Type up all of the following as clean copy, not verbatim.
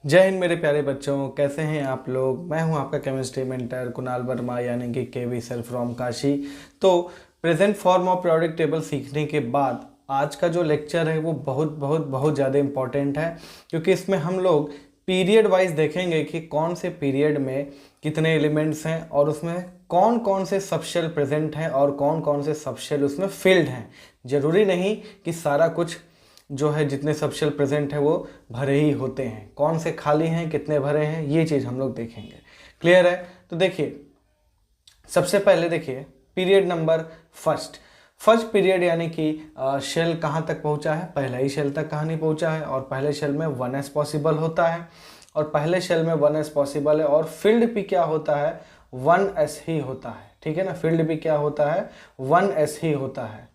जय हिंद मेरे प्यारे बच्चों, कैसे हैं आप लोग। मैं हूं आपका केमिस्ट्री मेंटर कुणाल वर्मा यानी कि केवी सेल्फ फ्रॉम काशी। तो present form of periodic table सीखने के बाद आज का जो लेक्चर है वो बहुत बहुत बहुत ज़्यादा इम्पॉर्टेंट है, क्योंकि इसमें हम लोग पीरियड वाइज देखेंगे कि कौन से पीरियड में कितने एलिमेंट्स हैं और उसमें कौन कौन से सबशेल प्रेजेंट हैं और कौन कौन से सबशेल उसमें फिल्ड हैं। ज़रूरी नहीं कि सारा कुछ जो है जितने सबशेल प्रेजेंट है वो भरे ही होते हैं, कौन से खाली हैं कितने भरे हैं ये चीज़ हम लोग देखेंगे। क्लियर है? तो देखिए, सबसे पहले देखिए पीरियड नंबर फर्स्ट पीरियड यानी कि शेल कहाँ तक पहुँचा है, पहला ही शेल तक कहाँ नहीं पहुँचा है। और पहले शेल में 1s पॉसिबल होता है और पहले शेल में 1s पॉसिबल है और फील्ड भी क्या होता है, 1s ही होता है। ठीक है ना, फील्ड भी क्या होता है, 1s ही होता है।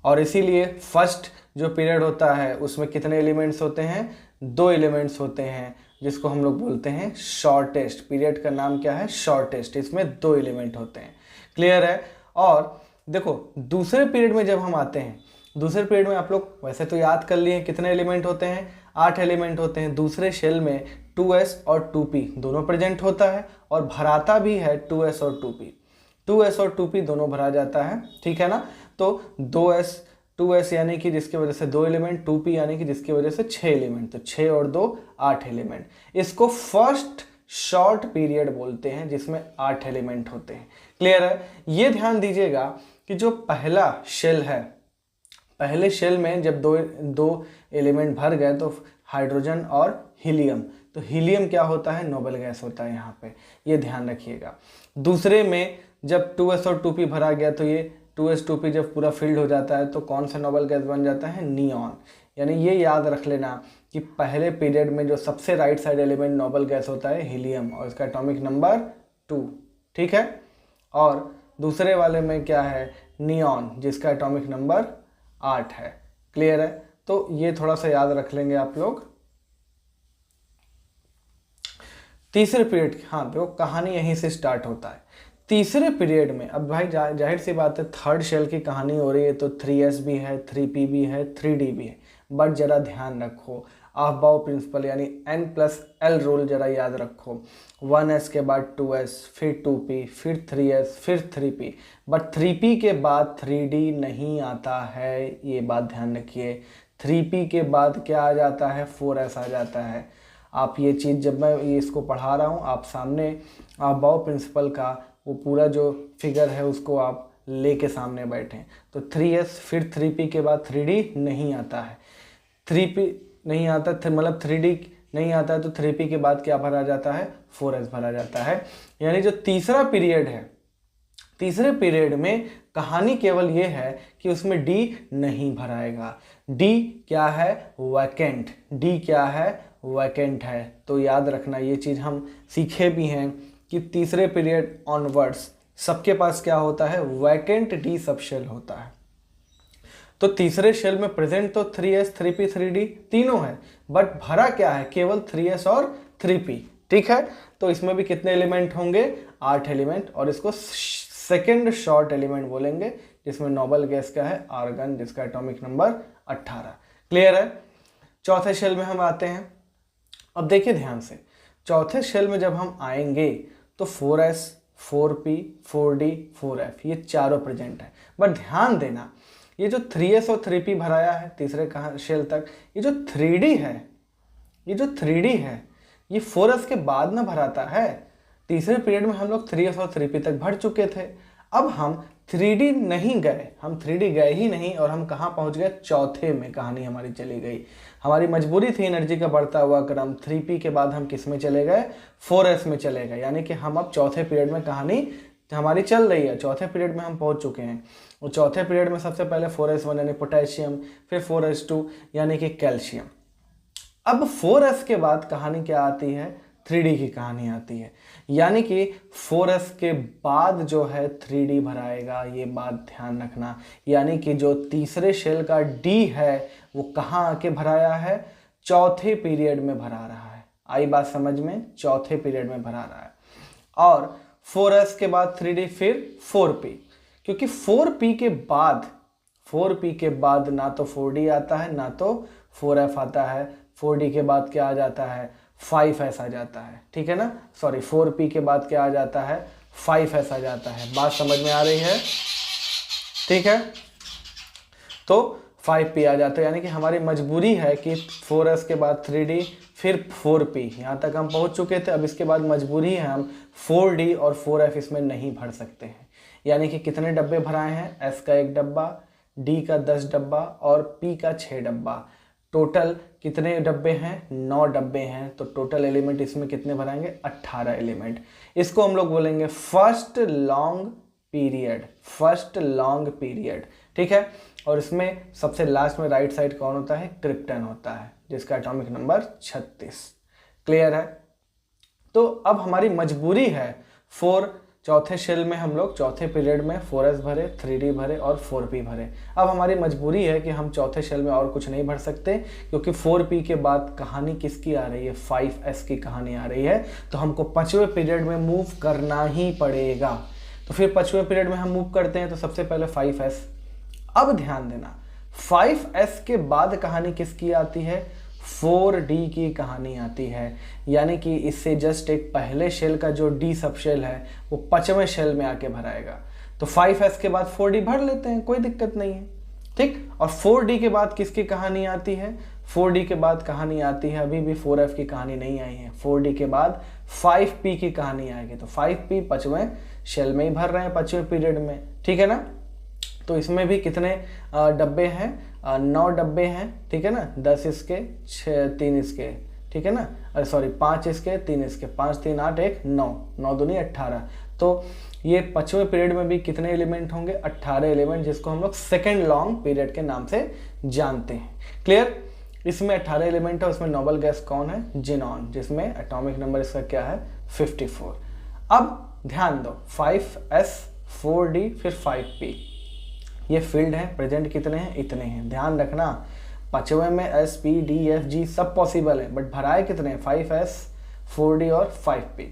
और इसीलिए फर्स्ट जो पीरियड होता है उसमें कितने एलिमेंट्स होते हैं, 2 एलिमेंट्स होते हैं, जिसको हम लोग बोलते हैं शॉर्टेस्ट। पीरियड का नाम क्या है, शॉर्टेस्ट। इसमें 2 एलिमेंट होते हैं। क्लियर है? और देखो दूसरे पीरियड में जब हम आते हैं, दूसरे पीरियड में आप लोग वैसे तो याद कर लिए कितने एलिमेंट होते हैं, 8 एलिमेंट होते हैं। दूसरे शेल में 2s और 2p दोनों प्रेजेंट होता है और भराता भी है 2s और 2p। 2s और 2p दोनों भरा जाता है। ठीक है ना, तो 2s यानी कि जिसकी वजह से 2 एलिमेंट, 2p यानी कि जिसकी वजह से 6 एलिमेंट, तो 6 और 2 8 एलिमेंट। इसको फर्स्ट शॉर्ट पीरियड बोलते हैं जिसमें 8 एलिमेंट होते हैं। क्लियर है? ये ध्यान दीजिएगा कि जो पहला शेल है, पहले शेल में जब दो एलिमेंट भर गए तो हाइड्रोजन और हीलियम, तो हीलियम क्या होता है, नोबल गैस होता है यहाँ पे, ये ध्यान रखिएगा। दूसरे में जब 2s और 2p भरा गया तो ये 2s 2p जब पूरा फिल्ड हो जाता है तो कौन सा नोबल गैस बन जाता है, नियॉन। यानी ये याद रख लेना कि पहले पीरियड में जो सबसे right side element noble gas होता है हीलियम और इसका एटॉमिक नंबर 2। ठीक है? और दूसरे वाले में क्या है, नियॉन, जिसका एटॉमिक नंबर 8 है। क्लियर है? तो ये थोड़ा सा याद रख लेंगे आप लोग। तीसरे पीरियड, हाँ देखो कहानी यहीं से स्टार्ट होता है। तीसरे पीरियड में अब भाई जाहिर सी बात है थर्ड शेल की कहानी हो रही है, तो 3s भी है, 3p भी है, 3d भी है। बट जरा ध्यान रखो, अफबाउ प्रिंसिपल यानी n+l रूल जरा याद रखो। 1s के बाद 2s, फिर 2p, फिर 3s, फिर 3p। बट 3p के बाद 3d नहीं आता है, ये बात ध्यान रखिए। 3p के बाद क्या आ जाता है, 4s आ जाता है। आप ये चीज़ जब मैं ये इसको पढ़ा रहा हूँ, आप सामने अफबाउ प्रिंसिपल का वो पूरा जो फिगर है उसको आप लेके सामने बैठें। तो 3s फिर 3p के बाद 3d नहीं आता है, 3p नहीं आता, मतलब 3d नहीं आता है, तो 3p के बाद क्या भरा जाता है, 4s भरा जाता है। यानी जो तीसरा पीरियड है, तीसरे पीरियड में कहानी केवल ये है कि उसमें d नहीं भराएगा। d क्या है, वैकेंट। d क्या है, वैकेंट है। तो याद रखना ये चीज़ हम सीखे भी हैं कि तीसरे पीरियड ऑनवर्ड्स सबके पास क्या होता है, वैकेंट डी सबशेल होता है। तो तीसरे शेल में प्रेजेंट तो 3s 3p 3d तीनों है, बट भरा क्या है, केवल 3s और 3p। ठीक है? तो इसमें भी कितने एलिमेंट होंगे, 8 एलिमेंट। और इसको सेकेंड शॉर्ट एलिमेंट बोलेंगे, जिसमें नोबल गैस का है, आर्गन, जिसका एटॉमिक नंबर 18। क्लियर है? चौथे शेल में हम आते हैं। अब देखिए ध्यान से, चौथे शेल में जब हम आएंगे तो 4s 4p 4d 4f ये चारों प्रेजेंट है। बट ध्यान देना, ये जो 3s और 3p भराया है तीसरे शेल तक, ये जो 3d है, ये जो 3d है ये 4s के बाद ना भराता है। तीसरे पीरियड में हम लोग 3s और 3p तक भर चुके थे। अब हम 3d नहीं गए, हम 3d गए ही नहीं और हम कहाँ पहुँच गए, चौथे में कहानी हमारी चली गई। हमारी मजबूरी थी एनर्जी का बढ़ता हुआ क्रम, 3p के बाद हम किस में चले गए, 4s में चले गए। यानी कि हम अब चौथे पीरियड में कहानी हमारी चल रही है, चौथे पीरियड में हम पहुंच चुके हैं। और चौथे पीरियड में सबसे पहले 4s1 यानी पोटेशियम, फिर 4s2 यानी कि कैल्शियम। अब 4s के बाद कहानी क्या आती है, 3d की कहानी आती है। यानी कि 4s के बाद जो है 3d भराएगा, ये बात ध्यान रखना। यानी कि जो तीसरे शेल का d है वो कहाँ आके भराया है, चौथे पीरियड में भरा रहा है। आई बात समझ में, चौथे पीरियड में भरा रहा है। और 4s के बाद 3d फिर 4p, क्योंकि 4p के बाद ना तो 4d आता है ना तो 4f आता है। 4d के बाद क्या आ जाता है, 5s आ जाता है, ठीक है ना, सॉरी 4p के बाद क्या आ जाता है, 5s आ जाता है। बात समझ में आ रही है, ठीक है। तो 5p आ जाता है, यानी कि हमारी मजबूरी है कि 4s के बाद 3d फिर 4p, यहाँ तक हम पहुँच चुके थे। अब इसके बाद मजबूरी है हम 4d और 4f इसमें नहीं भर सकते हैं। यानी कि कितने डब्बे भराए हैं, s का 1 डब्बा, d का 10 डब्बा और p का 6 डब्बा। टोटल कितने डब्बे हैं, 9 डब्बे हैं। तो टोटल एलिमेंट इसमें कितने भराएंगे, 18 एलिमेंट। इसको हम लोग बोलेंगे first long period, first long period, ठीक है। और इसमें सबसे लास्ट में राइट साइड कौन होता है, क्रिप्टन होता है, जिसका एटॉमिक नंबर 36। क्लियर है। तो अब हमारी मजबूरी है चौथे शेल में हम लोग चौथे पीरियड में 4s भरे, 3d भरे और 4p भरे। अब हमारी मजबूरी है कि हम चौथे शेल में और कुछ नहीं भर सकते, क्योंकि 4p के बाद कहानी किसकी आ रही है, 5s की कहानी आ रही है। तो हमको 5वें पीरियड में मूव करना ही पड़ेगा। तो फिर 5वें पीरियड में हम मूव करते हैं। तो सबसे पहले 5s। अब ध्यान देना, 5s के बाद कहानी किसकी आती है, 4d की कहानी आती है। यानी कि इससे जस्ट एक पहले शेल का जो d सब शेल है वो 5वें शेल में आके भराएगा। तो 5s के बाद 4d भर लेते हैं, कोई दिक्कत नहीं है, ठीक। और 4d के बाद किसकी कहानी आती है, 4d के बाद कहानी आती है, अभी भी 4f की कहानी नहीं आई है। 4d के बाद 5p की कहानी आएगी। तो 5p 5वें शेल में ही भर रहे हैं 5वें पीरियड में, ठीक है ना। तो इसमें भी कितने डब्बे हैं, 9 डब्बे हैं, ठीक है ना। 10 इसके, 3 इसके, ठीक है ना, अरे सॉरी 5 इसके, 3 इसके, 5 3 8 1 9, 9 दूनी 18। तो ये 5वें पीरियड में भी कितने एलिमेंट होंगे, 18 एलिमेंट, जिसको हम लोग सेकेंड लॉन्ग पीरियड के नाम से जानते हैं। क्लियर। इसमें 18 एलिमेंट है, उसमें नोबल गैस कौन है, जिनॉन, जिसमें एटॉमिक नंबर इसका क्या है, 54। अब ध्यान दो, 5s 4d फिर 5p, ये फील्ड है। प्रेजेंट कितने हैं, इतने हैं। ध्यान रखना 5वें में s p d f g सब पॉसिबल है, बट भराए कितने, 5s 4d और 5p।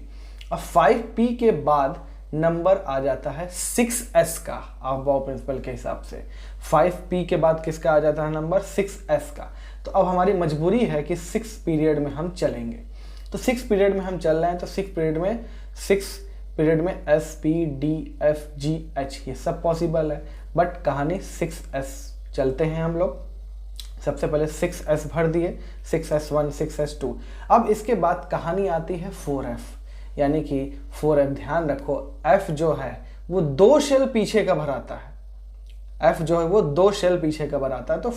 अब 5p के बाद नंबर आ जाता है 6s का, ऑफ बॉब प्रिंसिपल के हिसाब से 5p के बाद किसका आ जाता है नंबर, 6s का। तो अब हमारी मजबूरी है कि 6 पीरियड में हम चलेंगे। तो 6 पीरियड में हम चल रहे हैं, तो 6 पीरियड में s p d f g h ये सब पॉसिबल है, बट कहानी 6s चलते हैं हम लोग। सबसे पहले 6s भर दिए, 6s1 6s2। अब इसके बाद कहानी आती है 4f, यानी कि 4f। ध्यान रखो f जो है वो 2 शेल पीछे का भराता है, f जो है वो 2 शेल पीछे का भराता है। तो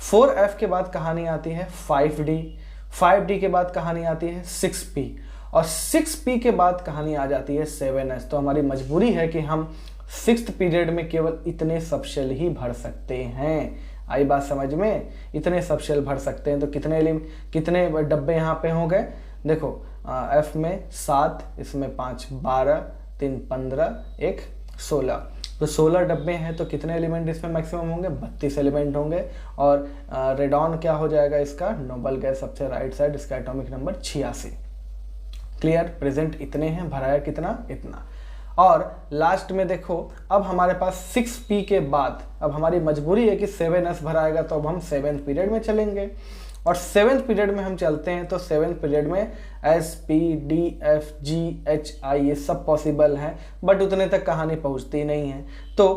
4f के बाद कहानी आती है 5d के बाद कहानी आती है 6p, और 6p के बाद कहानी आ जाती है 7s। तो हमारी मजबूरी है कि हम 6th पीरियड में केवल इतने सब शेल ही भर सकते हैं। आई बात समझ में, इतने सब शेल भर सकते हैं। तो कितने डब्बे यहाँ पे हो गए, देखो f में 7, इसमें 5 12, 3 15, 1 16। तो 16 डब्बे हैं, तो कितने एलिमेंट इसमें मैक्सिमम होंगे, 32 एलिमेंट होंगे। और रेडॉन क्या हो जाएगा इसका, नोबल गैस सबसे राइट साइड, इसका एटॉमिक नंबर 86। क्लियर। प्रेजेंट इतने हैं, भराया कितना, इतना। और लास्ट में देखो, अब हमारे पास 6p के बाद अब हमारी मजबूरी है कि 7s भराएगा, तो अब हम 7th पीरियड में चलेंगे। और 7th पीरियड में हम चलते हैं, तो 7th पीरियड में s p d f g h i ये सब पॉसिबल हैं, बट उतने तक कहानी पहुंचती नहीं है। तो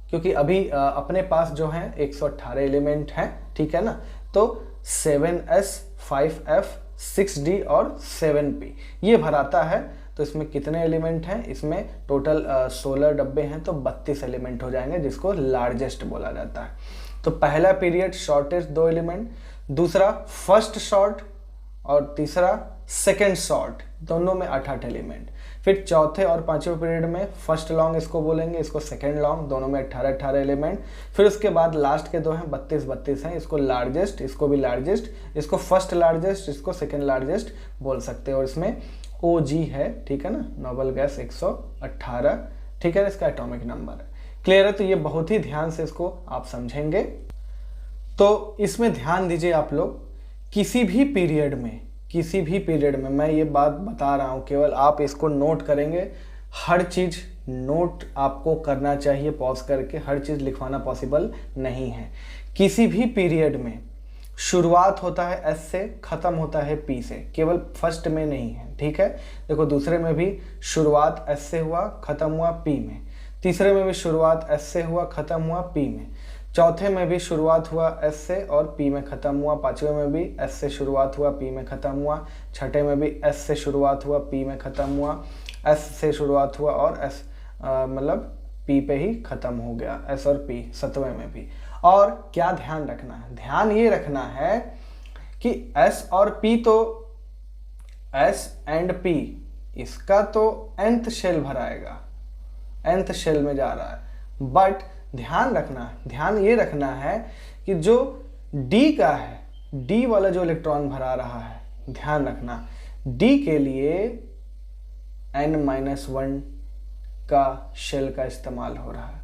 क्योंकि अभी अपने पास जो है 118 एलिमेंट हैं, ठीक है ना। तो 7s 5f 6d और 7p ये भराता है। तो इसमें कितने एलिमेंट हैं, इसमें टोटल 16 डब्बे हैं, तो 32 एलिमेंट हो जाएंगे, जिसको लार्जेस्ट बोला जाता है। तो पहला पीरियड शॉर्टेस्ट 2 एलिमेंट, दूसरा फर्स्ट शॉर्ट और तीसरा सेकेंड शॉर्ट, दोनों में 8-8 एलिमेंट। फिर चौथे और 5वें पीरियड में फर्स्ट लॉन्ग इसको बोलेंगे, इसको सेकेंड लॉन्ग, दोनों में 18-18 एलिमेंट। फिर उसके बाद लास्ट के 2 हैं 32-32 हैं, इसको लार्जेस्ट, इसको भी लार्जेस्ट, इसको फर्स्ट लार्जेस्ट, इसको सेकेंड लार्जेस्ट बोल सकते हैं। और इसमें OG है, ठीक है ना, नोबल गैस 118, ठीक है, इसका एटॉमिक नंबर है। क्लियर है। तो ये बहुत ही ध्यान से इसको आप समझेंगे। तो इसमें ध्यान दीजिए आप लोग, किसी भी पीरियड में मैं ये बात बता रहा हूँ, केवल आप इसको नोट करेंगे। हर चीज़ नोट आपको करना चाहिए, पॉज करके हर चीज़ लिखवाना पॉसिबल नहीं है। किसी भी पीरियड में शुरुआत होता है एस से, खत्म होता है पी से, केवल फर्स्ट में नहीं है, ठीक है। देखो दूसरे में भी शुरुआत एस से हुआ, खत्म हुआ पी में, तीसरे में भी शुरुआत एस से हुआ, खत्म हुआ पी में, चौथे में भी शुरुआत हुआ एस से और पी में खत्म हुआ, पांचवें में भी एस से शुरुआत हुआ, पी में खत्म हुआ, छठे में भी एस से शुरुआत हुआ, पी में खत्म हुआ, एस से शुरुआत हुआ और एस मतलब पी पे ही खत्म हो गया, एस और पी, सतवें में भी। और क्या ध्यान रखना है, ध्यान ये रखना है कि एस और पी तो एस एंड पी इसका तो nth शेल भराएगा, nth शेल में जा रहा है, बट ध्यान ये रखना है कि जो D का है, D वाला जो इलेक्ट्रॉन भरा रहा है, ध्यान रखना D के लिए n-1 का शेल का इस्तेमाल हो रहा है,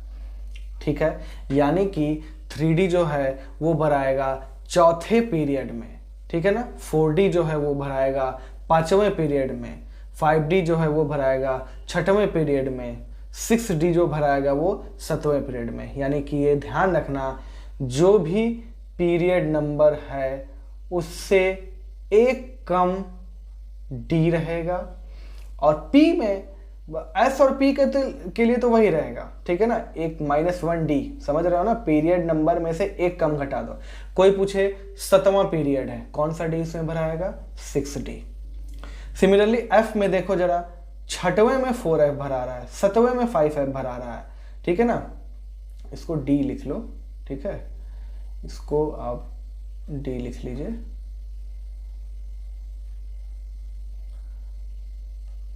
ठीक है। यानी कि 3D जो है वो भराएगा चौथे पीरियड में, ठीक है ना। 4D जो है वो भराएगा पांचवें पीरियड में, 5D जो है वो भराएगा छठवें पीरियड में, 6D जो भराएगा वो सतवें पीरियड में। यानी कि ये ध्यान रखना, जो भी पीरियड नंबर है उससे एक कम D रहेगा, और P में S और P के लिए तो वही रहेगा, ठीक है ना, एक -1D, समझ रहे हो ना, पीरियड नंबर में से एक कम घटा दो। कोई पूछे 7वां पीरियड है, कौन सा D इसमें भराएगा, 6D। सिमिलरली F में देखो जरा, छठवें में 4F भरा रहा है, सतवें में 5F भरा रहा है, ठीक है ना, इसको D लिख लो, ठीक है, इसको आप D लिख लीजिए,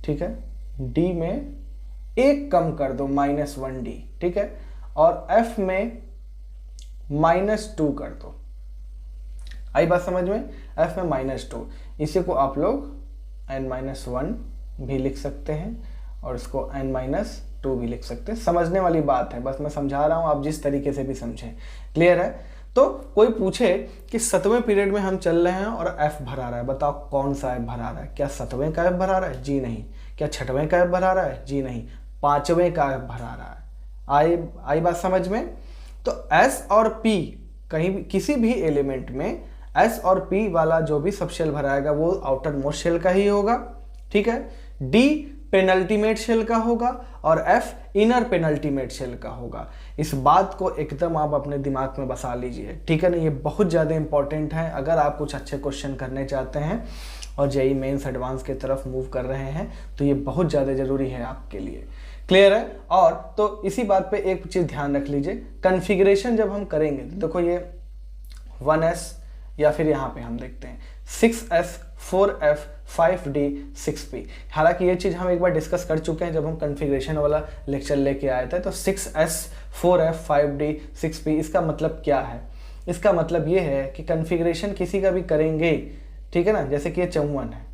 ठीक है। D में एक कम कर दो, -1D, ठीक है, और F में -2 कर दो। आई बात समझ में, F में -2, इसी को आप लोग n-1 भी लिख सकते हैं और इसको n-2 भी लिख सकते हैं। समझने वाली बात है, बस मैं समझा रहा हूं, आप जिस तरीके से भी समझें, क्लियर है। तो कोई पूछे कि सतवें पीरियड में हम चल रहे हैं और F भरा रहा है, बताओ कौन सा F भरा रहा है, क्या सतवें का F भरा रहा है, जी नहीं, क्या छठवें का F भरा रहा है, जी नहीं, पांचवें का F भरा रहा है। आई बात समझ में। तो S और P कहीं भी किसी भी एलिमेंट में S और P वाला जो भी सब शेल भराएगा वो आउटर मोस्ट शेल का ही होगा, ठीक है। D पेनल्टीमेट शेल का होगा और F इनर पेनल्टीमेट शेल का होगा। इस बात को एकदम आप अपने दिमाग में बसा लीजिए, ठीक है ना, ये बहुत ज़्यादा इंपॉर्टेंट है अगर आप कुछ अच्छे क्वेश्चन करने चाहते हैं और जेईई मेंस एडवांस की तरफ मूव कर रहे हैं, तो ये बहुत ज़्यादा ज़रूरी है आपके लिए, क्लियर है। और तो इसी बात पे एक चीज़ ध्यान रख लीजिए, कन्फिग्रेशन जब हम करेंगे तो देखो ये 1s या फिर यहाँ पे हम देखते हैं 6s 4f 5d 6p। हालांकि ये चीज़ हम एक बार डिस्कस कर चुके हैं जब हम कन्फिग्रेशन वाला लेक्चर लेके आए थे। तो 6s 4f 5d 6p, इसका मतलब क्या है, इसका मतलब ये है कि कन्फिग्रेशन किसी का भी करेंगे, ठीक है ना, जैसे कि ये 54 है,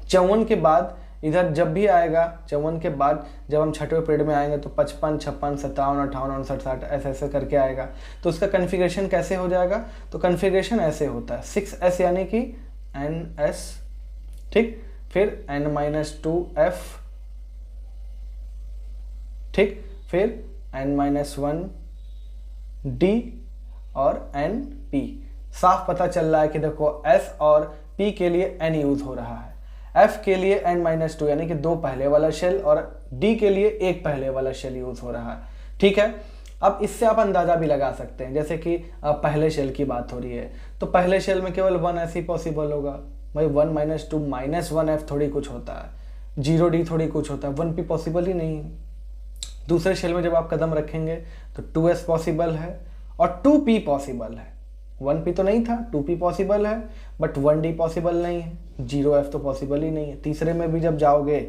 54 के बाद इधर जब भी आएगा, 54 के बाद जब हम छठवें पीरियड में आएंगे तो 55, 56, 57, 58, 59, 60 ऐसे ऐसे करके आएगा। तो उसका कन्फिग्रेशन कैसे हो जाएगा, तो कन्फिग्रेशन ऐसे होता है 6s यानी कि ns, ठीक, फिर n-2f, ठीक, फिर n-1d और np। साफ पता चल रहा है कि देखो s और p के लिए n यूज हो रहा है, f के लिए n-2 यानी कि 2 पहले वाला शेल और d के लिए 1 पहले वाला शेल यूज हो रहा है, ठीक है। अब इससे आप अंदाजा भी लगा सकते हैं, जैसे कि पहले शेल की बात हो रही है तो पहले शेल में केवल 1s ही पॉसिबल होगा भाई, 1-2 -1f थोड़ी कुछ होता है, 0d थोड़ी कुछ होता है, 1p पॉसिबल ही नहीं है। दूसरे शेल में जब आप कदम रखेंगे तो 2s पॉसिबल है और 2p पॉसिबल है, 1p तो नहीं था, 2p पॉसिबल है बट 1d पॉसिबल नहीं है, 0f तो पॉसिबल ही नहीं है। तीसरे में भी जब जाओगे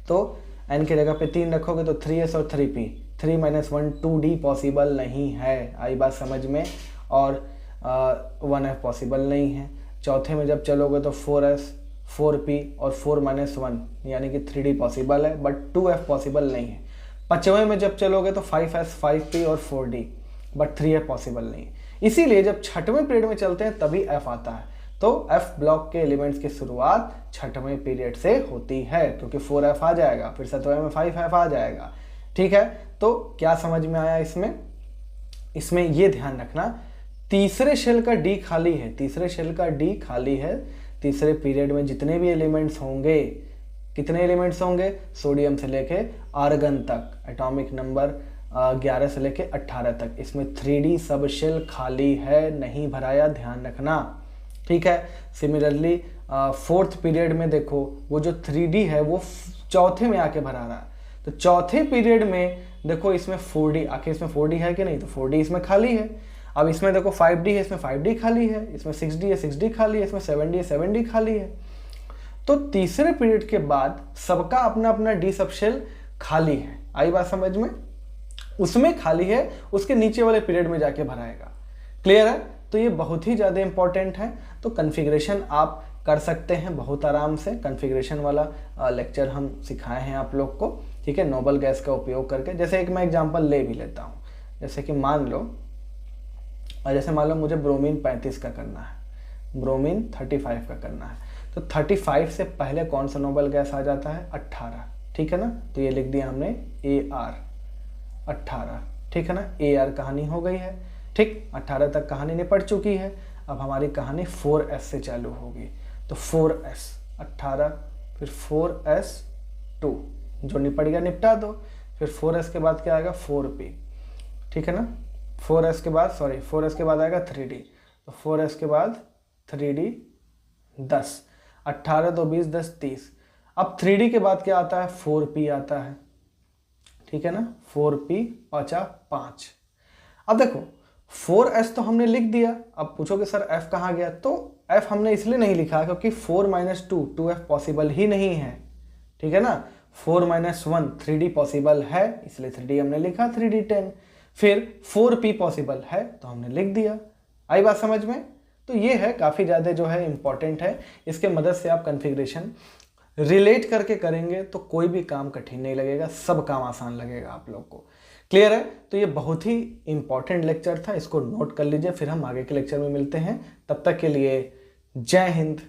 तो n की जगह पे 3 रखोगे तो 3s और 3p, 3-1 2d पॉसिबल नहीं है, आई बात समझ में, और 1f पॉसिबल नहीं है। चौथे में जब चलोगे तो 4s 4p और 4-1 यानी कि 3d पॉसिबल है बट 2f पॉसिबल नहीं है। पांचवें में जब चलोगे तो 5s 5p और 4d बट 3f पॉसिबल नहीं है। इसीलिए जब छठवें पीरियड में चलते हैं तभी f आता है, तो f ब्लॉक के एलिमेंट्स की शुरुआत छठवें पीरियड से होती है, क्योंकि 4f आ जाएगा, फिर सतवें में 5f आ जाएगा, ठीक है। तो क्या समझ में आया इसमें ये ध्यान रखना तीसरे शेल का डी खाली है, तीसरे शेल का डी खाली है। तीसरे पीरियड में जितने भी एलिमेंट्स होंगे, कितने एलिमेंट्स होंगे, सोडियम से लेके आर्गन तक, एटॉमिक नंबर 11 से लेके 18 तक, इसमें 3D सब शेल खाली है, नहीं भराया, ध्यान रखना, ठीक है। सिमिलरली फोर्थ पीरियड में देखो वो जो 3D है वो चौथे में आके भरा रहा है, तो चौथे पीरियड में देखो इसमें 4D, आखिर इसमें 4D है कि नहीं, तो 4D इसमें खाली है। अब इसमें देखो 5D है, इसमें 5D खाली है, इसमें 6D है, 6D खाली है, इसमें 7D है, 7D खाली है। तो तीसरे पीरियड के बाद सबका अपना अपना डी सब शेल खाली है, आई बात समझ में, उसमें खाली है, उसके नीचे वाले पीरियड में जाके भराएगा। क्लियर है? तो ये बहुत ही ज़्यादा इंपॉर्टेंट है। तो कन्फिग्रेशन आप कर सकते हैं बहुत आराम से, कन्फिग्रेशन वाला लेक्चर हम सिखाए हैं आप लोग को, ठीक है, नोबल गैस का उपयोग करके। जैसे एक मैं एग्जांपल ले भी लेता हूँ, जैसे कि मान लो मुझे ब्रोमीन 35 का करना है, ब्रोमीन 35 का करना है, तो 35 से पहले कौन सा नोबल गैस आ जाता है, 18, ठीक है ना। तो ये लिख दिया हमने AR 18, ठीक है ना, AR कहानी हो गई है, ठीक, 18 तक कहानी निपट चुकी है। अब हमारी कहानी 4S से चालू होगी, तो 4S 18, फिर 4S2, जो निपट गया निपटा दो, फिर 4S के बाद क्या आएगा, 4P, ठीक है ना। 4S के बाद आएगा 3D, तो 4S के बाद 3D 10, 18 2 20 10 30। अब 3D के बाद क्या आता है, 4P आता है, ठीक है ना, 4P 5। अब देखो 4S तो हमने लिख दिया, अब पूछोगे सर F कहाँ गया, तो F हमने इसलिए नहीं लिखा क्योंकि 4 - 2 2F पॉसिबल ही नहीं है, ठीक है ना। 4 - 1 3D पॉसिबल है, इसलिए 3D हमने लिखा, 3D 10। फिर 4P पॉसिबल है तो हमने लिख दिया, आई बात समझ में। तो ये है काफ़ी ज़्यादा जो है इंपॉर्टेंट है, इसके मदद से आप कन्फिग्रेशन रिलेट करके करेंगे तो कोई भी काम कठिन नहीं लगेगा, सब काम आसान लगेगा आप लोग को। क्लियर है? तो ये बहुत ही इंपॉर्टेंट लेक्चर था, इसको नोट कर लीजिए, फिर हम आगे के लेक्चर में मिलते हैं। तब तक के लिए जय हिंद।